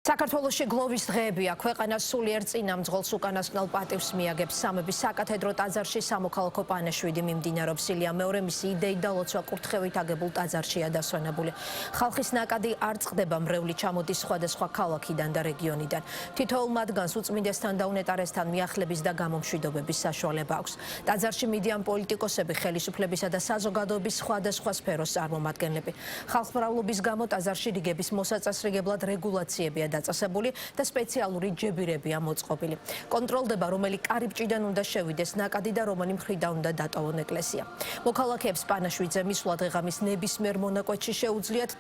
საქართველოში გლოვის დღეებია. ქვეყანას სულიერ წინამძღოლს უკანასკნელ პატივს მიაგებს სამების საკათედრო ტაძარში სამოქალაქო პანაშვიდი მიმდინარეობს. ილია მეორე მისი იდეით და ლოცვა კურთხევით აგებულ ტაძარშია დასვენებული. ხალხის ნაკადი არ წყდება, მრევლი ჩამოდის სხვადასხვა ქალაქიდან და რეგიონიდან. თითოეულ მათგანს უწმინდესთან და უნეტარესთან მიახლების და გამომშვიდობების საშუალება აქვს. ტაძარში მიდიან პოლიტიკოსები, ხელისუფლებისა და საზოგადოების სხვადასხვა სფეროს წარმომადგენლები. ხალხმრავლობის გამო ტაძარში რიგების მოსაწესრიგებლად რეგულაციებია დაწესებული და სპეციალური ჯებირებია მოწყობილი. კონტროლდება, რომელი კარიბჭიდან უნდა შევიდეს ნაკადი და რომელი მხრიდან უნდა დატოვონ ეკლესია. მოქალაქეებს პანაშვიდზე მისვლა დღეღამის ნებისმიერ მონაკვეთში შეუძლიათ.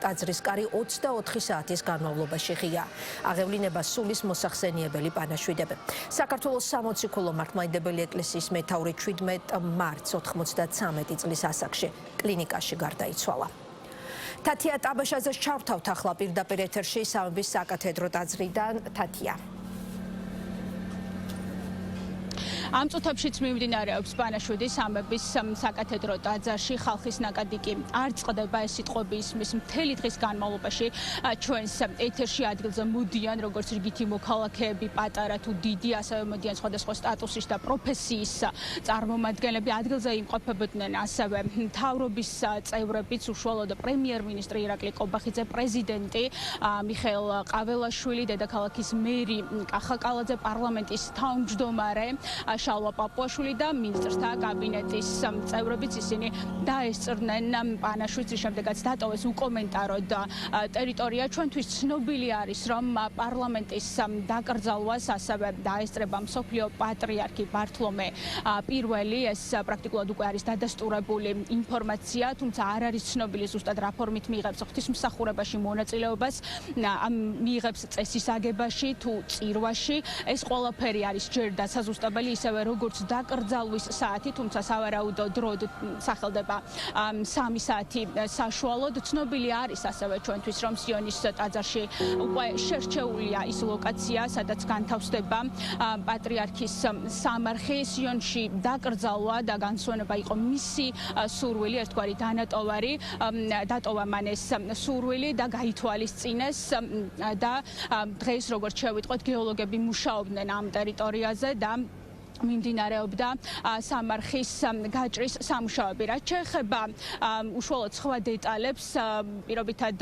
ტაძრის კარი 24 საათის განმავლობაში ღია. აღევლინება სულის მოსახსენიებელი პანაშვიდები. საქართველოს სამოციქულო მართლმადიდებელი ეკლესიის მეთაური 17 მარტს 93 წლის ასაკში კლინიკაში გარდაიცვალა. თათია ტაბაშაძეს ჩავთავთ ახლა პირდაპირ ეთერში სამების საკათედრო ტაძრიდან. თათია. ამ წუთებშიც მიმდინარეობს პანაშვიდი სამების საკათედრო ტაძარში. ხალხის ნაკადი კი არ წყდება, ეს სიტყვები ისმის მთელი დღის განმავლობაში. ჩვენს ეთერში ადგილზე მოდიან როგორც რიგითი მოქალაქეები, პატარა თუ დიდი, ასევე მოდიან სხვადასხვა სტატუსის და პროფესიის წარმომადგენლები. ადგილზე იმყოფებოდნენ ასევე მთავრობის წევრებიც, უშუალოდ პრემიერ-მინისტრი ირაკლი კობახიძე, პრეზიდენტი მიხეილ ყაველაშვილი, დედაქალაქის მერი კახა კალაძე, პარლამენტის თავმჯდომარე შალვა პაპუაშვილი და მინისტრთა კაბინეტის წევრებიც. ისინი დაესწრნენ პანაშვიდს, რის შემდეგაც დატოვეს უკომენტაროდ ტერიტორია. ჩვენთვის ცნობილი არის, რომ პარლამენტის დაკრძალვას ასევე დაესწრება მსოფლიო პატრიარქი ბართლომე პირველი. ეს პრაქტიკულად უკვე არის დადასტურებული ინფორმაცია, თუმცა არ არის ცნობილი ზუსტად რა ფორმით მიიღებს ღვთისმსახურებაში მონაწილეობას, მიიღებს წესის აგებაში თუ წირვაში. ეს ყველაფერი არის ჯერ დასაზუსტებელი, ისევე როგორც დაკრძალვის საათი, თუმცა სავარაუდო დრო სახელდება 3 საათი საშუალოდ. ცნობილი არის ასევე ჩვენთვის, რომ სიონის ტაძარში უკვე შერჩეულია ის ლოკაცია, სადაც განთავსდება პატრიარქის სამარხი. სიონში დაკრძალვა და განსვენება იყო მისი სურვილი, ერთგვარი დანატოვარი. დატოვა მან ეს სურვილი და გაითვალისწინეს და დღეს, როგორც შევიტყვეთ, გეოლოგები მუშაობდნენ ამ ტერიტორიაზე და მიმდინარეობდა სამარხის გაჭრის სამუშაოები. რაც შეეხება უშუალოდ სხვა დეტალებს, პირობითად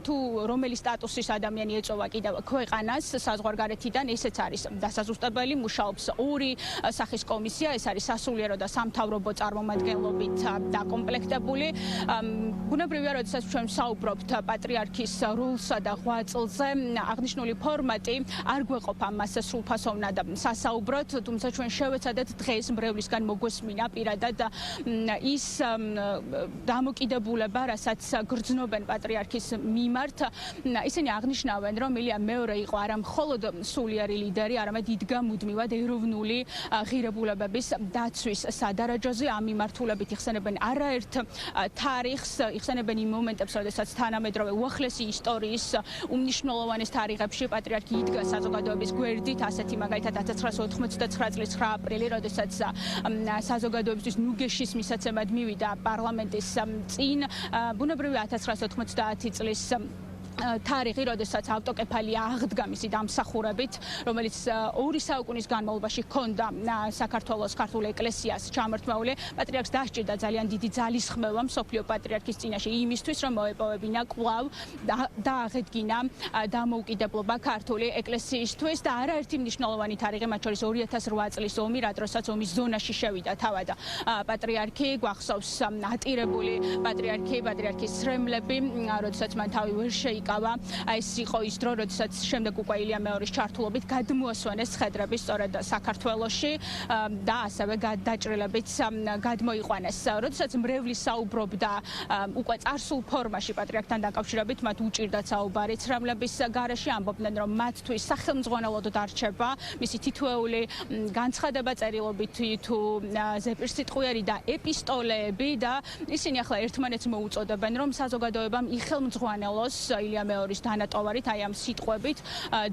თუ რომელი სტატუსის ადამიანი ეწოვა კიდევ ქვეყანას საზღვარგარეთიდან, ესეც არის დასაზუსტებელი. მუშაობს 2 სახის კომისია, ეს არის სასულიერო და სამთავრობო წარმომადგენლობით დაკომპლექტებული. ბუნებრივია, როდესაც ჩვენ საუბრობთ პატრიარქის როლსა და ღვაწლზე, აღნიშნული ფორმატი არ გვეყოფა მას სრულფასოვნად სასაუბროთ, თუმცა ჩვენ შევეცადეთ დღეს მრევლისგან მოგვესმინა პირადად ის დამოკიდებულება, რასაც გრძნობენ პატრიარქის მიმართ. ისინი აღნიშნავენ, რომ ილია მეორე იყო არა მხოლოდ სულიერი ლიდერი, არამედ იდგა მუდმივად ეროვნული ღირებულებების დაცვის სადარაჯოზე. ამ მიმართულებით იხსენებენ არაერთ თარიღს, იხსენებენ იმ მომენტებს, როდესაც თანამედროვე უახლესი ისტორიის უმნიშვნელოვანეს თარიღებში პატრიარქი იდგა საზოგადოების გვერდით, ასეთი მაგალითად 1999 წლის 9 აპრილი, როდესაც საზოგადოებისთვის ნუგეშის მისაცემად მივიდა პარლამენტის წინ. ბუნებრივია 1990 წლის თარიღი, როდესაც ავტოკეფალია აღდგა მისი დამსახურებით, რომელიც 2 საუკუნის განმავლობაში ჰქონდა საქართველოს ქართულ ეკლესიას ჩამორთმეული. პატრიარქს დასჭირდა ძალიან დიდი ძალისხმევა მსოფლიო პატრიარქის წინაშე იმისთვის, რომ მოეპოვებინა კვლავ და აღედგინა დამოუკიდებლობა ქართული ეკლესიისთვის და არაერთი მნიშვნელოვანი თარიღი, მათ შორის 2008 წლის ომი, რა დროსაც ომის ზონაში შევიდა თავად პატრიარქი. გვახსოვს ატირებული პატრიარქის სრემლები, როდესაც მან თავი ვერ შეიკავა. ეს იყო ის დრო, როდესაც შემდეგ უკვე ილია მეორის ჩართულობით გადმოასვენეს ცხედრები სწორედ საქართველოში და ასევე დაჭრილებიც გადმოიყვანეს. როდესაც მრევლი საუბრობდა უკვე წარსულ ფორმაში პატრიარქთან დაკავშირებით, მათ უჭირდათ საუბარი ცრემლების გარეშე, ამბობდნენ, რომ მათთვის სახელმძღვანელოდ დარჩება მისი თითოეული განცხადება წერილობითი თუ ზეპირსიტყვიერი და ეპისტოლეები და ისინი ახლა ერთმანეთს მოუწოდებენ, რომ საზოგადოებამ იხელმძღვანელოს ილია ილია მეორის დანატოვარით, აი ამ სიტყვებით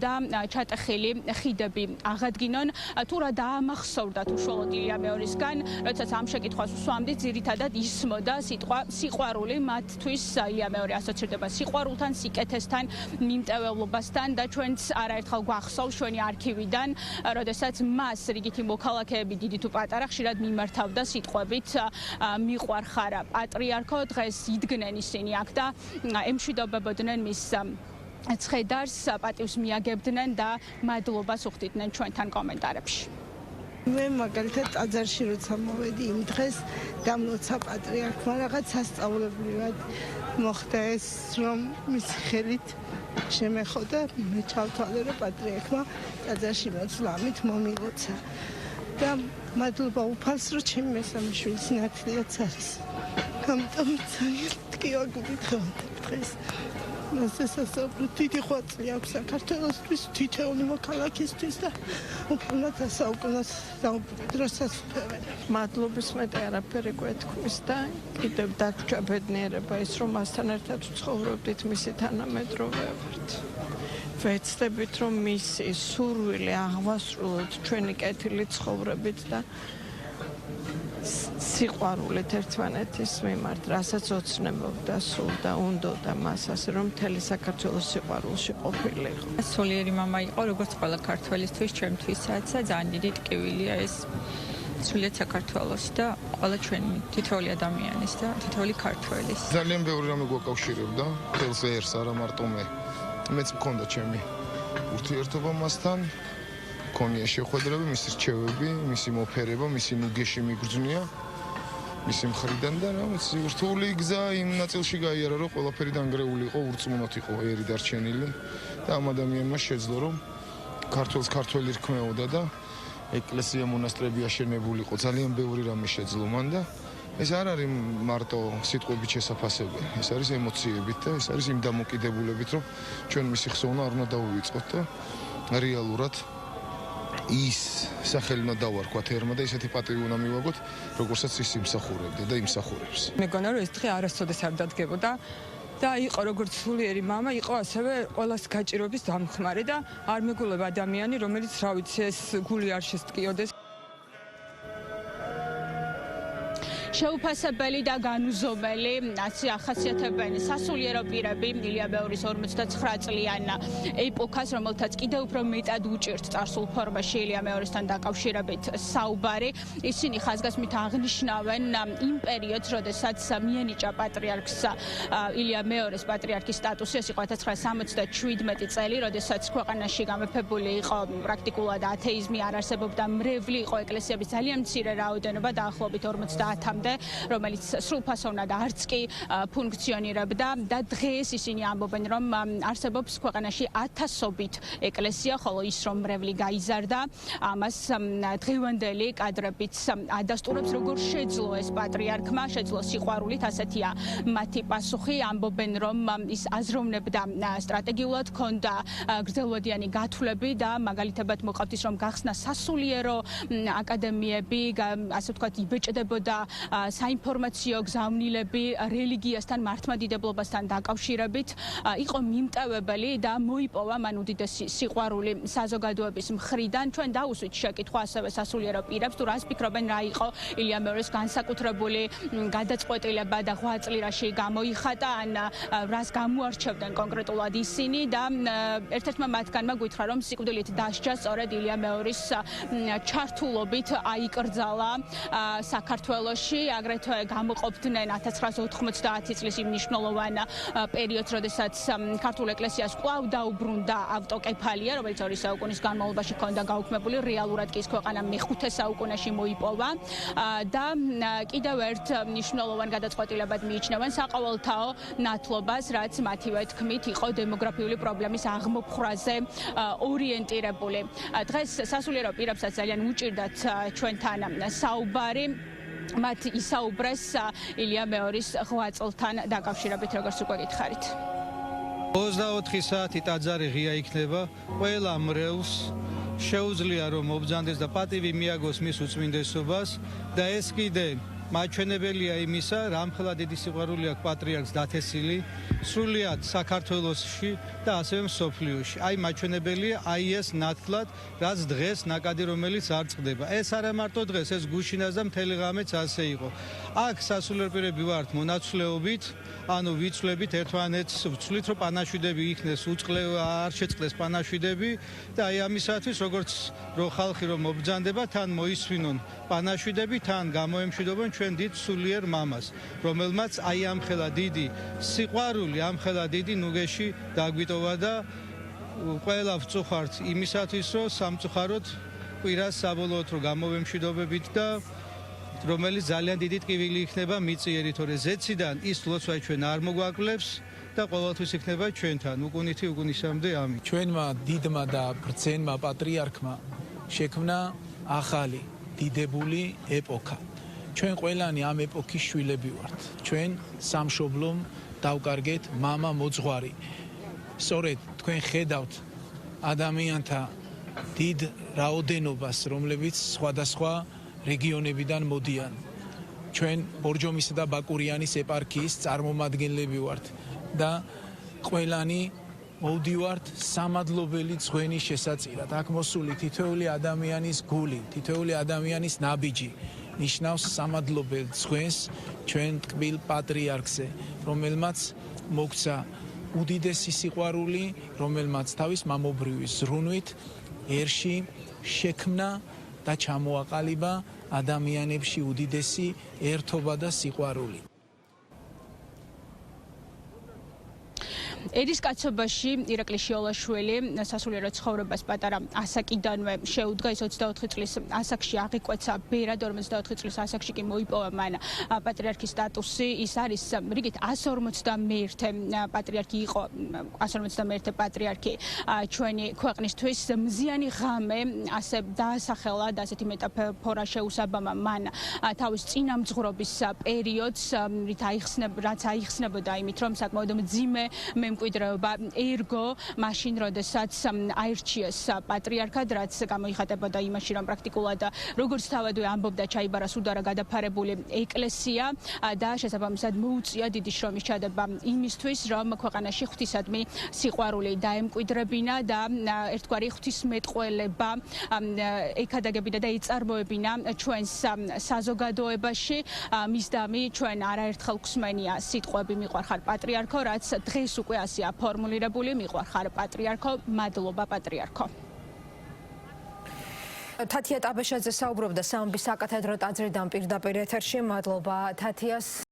და ჩატეხილი ხიდები აღადგინონ. თუ რა დაამახსოვრდათ უშუალოდ ილია მეორისგან, როდესაც ამ შეკითხვას უსვამდით, ძირითადად ისმოდა სიტყვა სიყვარული, მათთვის ილია მეორე ასოცირდება სიყვარულთან, სიკეთესთან, მიმტევებლობასთან და ჩვენც არაერთხელ გვახსოვს ჩვენი არქივიდან, როდესაც მას რიგითი მოქალაქეები დიდი თუ პატარა ხშირად მიმართავდა სიტყვებით მიყვარხარ პატრიარქო, დღეს იდგნენ ისინი აქ და ემშვიდობებოდნენ მის ცხედარს, პატივს მიაგებდნენ და მადლობას უხდიდნენ ჩვენთან კომენტარებში. მე მაგალითად ტაძარში როცა მოვედი იმ დღეს დამლოცა პატრიარქმა რაღაც სასწაულებრივად მოხდა ეს, რომ მისი ხელით შემეხოდა, მე ჩავთვალე, რომ პატრიარქმა ტაძარში მოწლამით მომილოცა და მადლობა უფალს, რომ ჩემი მესამე შვილის ნათლიაც არის. ამიტომ ძალიან გიოგდით დღეს. სასწაულებრივ დიდი ხვაწლი აქვს საქართველოსთვის, თითოეული მოქალაქისთვის და უბრალოდ საუკუნოს დროსაც ვფერენ. მადლობის მეტი არაფერი გვეთქმის და კიდევ დაგვრჩა ბედნიერება ის, რომ მასთან ერთად ვცხოვრობდით, მისი თანამედროვე ვართ. ვეცდებით, რომ მისი სურვილი აღვასრულოთ ჩვენი კეთილი ცხოვრებით და სიყვარულით ერთმანეთის მიმართ, რასაც ოცნებობდა სულ და უნდოდა მას, ასე რომ მთელი საქართველოს სიყვარულში ყოფილიყო. სულიერი მამა იყო, როგორც ყველა ქართველისთვის, ჩემთვისაც ძალიან დიდი ტკივილია ეს სულიერ საქართველოს და ყველა ჩვენი თითოეული ადამიანის და თითოეული ქართველის. ძალიან ბევრი რამე გვაკავშირებდა, თელს ერს, არა მარტო მე. მეც მქონდა ჩემი ურთიერთობა მასთან. მქონია შეხვედრები, მისი რჩევები, მისი მოფერება, მისი ნუგეში მიგრძნია მისი მხრიდან და რაღაც რთული გზა იმ ნაწილში გაიარა, რომ ყველაფერი დანგრეული იყო, ურწმუნოთ იყო ერი დარჩენილი და ამ ადამიანმა შეძლო, რომ ქართველს ქართველი რქმეოდა და ეკლესია მონასტრები აშენებული იყო, ძალიან ბევრი რამე შეძლო მან და ეს არ არის მარტო სიტყვებით შესაფასებელი, ეს არის ემოციებით და ეს არის იმ დამოკიდებულებით, რომ ჩვენ მისი ხსოვნა არ უნდა დავივიწყოთ და რეალურად ის სახელი უნდა დავარქვათ ერმა და ისეთი პატივი უნდა მივაგოთ, როგორცაც ის იმსახურებდა და იმსახურებს. მეგონა რომ ეს დღე არასოდეს არ დადგებოდა და იყო როგორც სულიერი მამა, იყო ასევე ყოველას გაჭირვების დამხმარე და არ მეგულება ადამიანი, რომელიც რა ვიცი ეს გული არ შესტკიოდეს. შეუფასებელი და განუზომელი, ასე ახასიათებენ სასულიერო პირები ილია მეორის 59 წლიან ეპოქას, რომელთაც კიდევ უფრო მეტად უჭირთ წარსულ ფორმაში ილია მეორისთან დაკავშირებით საუბარი. ისინი ხაზგასმით აღნიშნავენ იმ პერიოდს, როდესაც მიენიჭა პატრიარქს ილია მეორის პატრიარქის სტატუსი, ეს იყო 1977 წელი, როდესაც ქვეყანაში გამეფებული იყო პრაქტიკულად ათეიზმი, არ არსებობდა მრევლი, იყო ეკლესიების ძალიან მცირე რაოდენობა, დაახლოებით 50-მდე, რომელიც სრულფასოვნად არც კი ფუნქციონირებდა და დღეს ისინი ამბობენ, რომ არსებობს ქვეყანაში ათასობით ეკლესია, ხოლო ის რომ მრევლი გაიზარდა, ამას დღევანდელი კადრებიც ადასტურებს, როგორ შეძლო ეს პატრიარქმა, შეძლო სიყვარულით, ასეთია მათი პასუხი, ამბობენ, რომ ის აზროვნებდა სტრატეგიულად, ჰქონდა გრძელვადიანი გათვლები და მაგალითებად მოყავთ ის, რომ გახსნა სასულიერო აკადემიები, ასე ვთქვათ, იბეჭდებოდა საინფორმაციო გზავნილები რელიგიასთან, მართლმადიდებლობასთან დაკავშირებით, იყო მიმტევებელი და მოიპოვა მან უდიდესი სიყვარული საზოგადოების მხრიდან. ჩვენ დავუსვით შეკითხვა ასევე სასულიერო პირებს, თუ რას ფიქრობენ, რა იყო ილია მეორის განსაკუთრებული გადაწყვეტილება და ღვაწლი რაში გამოიხატა, ან რას გამოარჩევდნენ კონკრეტულად ისინი და ერთ-ერთმა მათგანმა გითხრა, რომ სიკვდილით დასჯა სწორედ ილია მეორის ჩართულობით აიკრძალა საქართველოში. აგრეთვე გამოყოფდნენ 1990 წლის იმ მნიშვნელოვან პერიოდს, როდესაც ქართულ ეკლესიას კვლავ დაუბრუნდა ავტოკეფალია, რომელიც 2 საუკუნის განმავლობაში ჰქონდა გაუქმებული, რეალურად კი ის ქვეყანა მე-5 საუკუნეში მოიპოვა და კიდევ ერთ მნიშვნელოვან გადაწყვეტილებად მიიჩნევენ საყოველთაო ნათლობას, რაც მათივე თქმით იყო დემოგრაფიული პრობლემის აღმოფხვრაზე ორიენტირებული. დღეს სასულიერო პირებსაც ძალიან უჭირდათ ჩვენთან საუბარი. მათ ისაუბრეს ილია მეორის ღვაწლთან დაკავშირებით, როგორც უკვე გითხარით. 24 საათი ტაძარი ღია იქნება, ყველა მრევლს შეუძლია რომ მობრძანდეს და პატივი მიაგოს მის უწმინდესობას და ეს კიდე მაჩვენებელია იმისა, რამხელა დიდი სიყვარული აქვს პატრიარქს დათესილი სრულიად საქართველოსში და ასევე მსოფლიოში. აი მაჩვენებელია აი ეს ნათლად, რაც დღეს ნაკადი რომელიც არ წყდება. ეს არა მარტო დღეს, ეს გუშინაც და მთელი ღამეც ასე იყო. აქ სასულიერო პირები ვართ მონაცვლეობით, ანუ ვიცვლებით ერთმანეთს, ვცვლით რომ პანაშვიდები იქნეს არ შეწყდეს პანაშვიდები და აი ამისათვის როგორც რო ხალხი რომ მობრძანდება, თან მოისვინონ პანაშვიდები, თან გამოემშვიდობენ ჩვენ დიდ სულიერ მამას, რომელმაც აი ამხელა დიდი სიყვარული, ამხელა დიდი ნუგეში დაგვიტოვა და ყველა ვწუხართ იმისათვის, რომ სამწუხაროდ კვირას საბოლოოდ რომ გამოვემშვიდობებით და რომელიც ძალიან დიდი ტკივილი იქნება მიწიერი, თორე ზეციდან ის ლოცვა ჩვენ არ მოგვაკლებს და ყოველთვის იქნება ჩვენთან, უკუნითი უკუნისამდე ამი. ჩვენმა დიდმა და ბრძენმა პატრიარქმა შექმნა ახალი დიდებული ეპოქა. ჩვენ ყველანი ამ ეპოქის შვილები ვართ. ჩვენ სამშობლომ დავკარგეთ მამა მოძღვარი. სწორედ თქვენ ხედავთ ადამიანთა დიდ რაოდენობას, რომლებიც სხვადასხვა რეგიონებიდან მოდიან. ჩვენ ბორჯომისა და ბაკურიანის ეპარქიის წარმომადგენლები ვართ და ყველანი მოვდივართ სამადლობელი ძღვენის შესაწირად. აქ მოსული თითოეული ადამიანის გული, თითოეული ადამიანის ნაბიჯი ნიშნავს სამადლობელ ძღვენს ჩვენ ტკბილ პატრიარქზე, რომელმაც მოგცა უდიდესი სიყვარული, რომელმაც თავის მამობრივი ზრუნვით ერში შექმნა და ჩამოაყალიბა ადამიანებში უდიდესი ერთობა და სიყვარული. ერის კაცობაში ირაკლი შიოლაშვილი სასულიერო ცხოვრებას პატარა ასაკიდანვე შეუდგა. ის 24 წლის ასაკში აღიკვეცა ბერად, 54 წლის ასაკში კი მოიპოვა მან პატრიარქის სტატუსი. ის არის რიგით 151 პატრიარქი იყო, 151 პატრიარქი ჩვენი ქვეყნისთვის. მზიანი ღამე ასე დაასახელა და ასეთი მეტაფორა შეუსაბამა მან თავის წინამძღვრობის პერიოდს, რაც აიხსნებოდა იმით, რომ საკმაოდ მძიმე მემკვიდრეობა ერგო მაშინ, როდესაც აირჩიეს პატრიარქად, რაც გამოიხატებოდა იმაში, რომ პრაქტიკულად როგორც თავადვე ამბობდა, ჩაიბარა სუდარა გადაფარებული ეკლესია და შესაბამისად მოუწია დიდი შრომის ჩადება იმისთვის, რომ ქვეყანაში ღვთისადმი სიყვარული დაემკვიდრებინა და ერთგვარი ღვთისმეტყველება ეკადაგებინა და ეწარმოებინა ჩვენს საზოგადოებაში. მისდამი ჩვენ არაერთხელ გვსმენია სიტყვები მიყვარხარ პატრიარქო, რაც დღეს უკვე ასეა ფორმულირებული, მიყვარხარ პატრიარქო, მადლობა პატრიარქო. თათია ტაბეშაძე საუბრობდა სამების საკათედრო ტაძრიდან პირდაპირ ეთერში. მადლობა თათიას.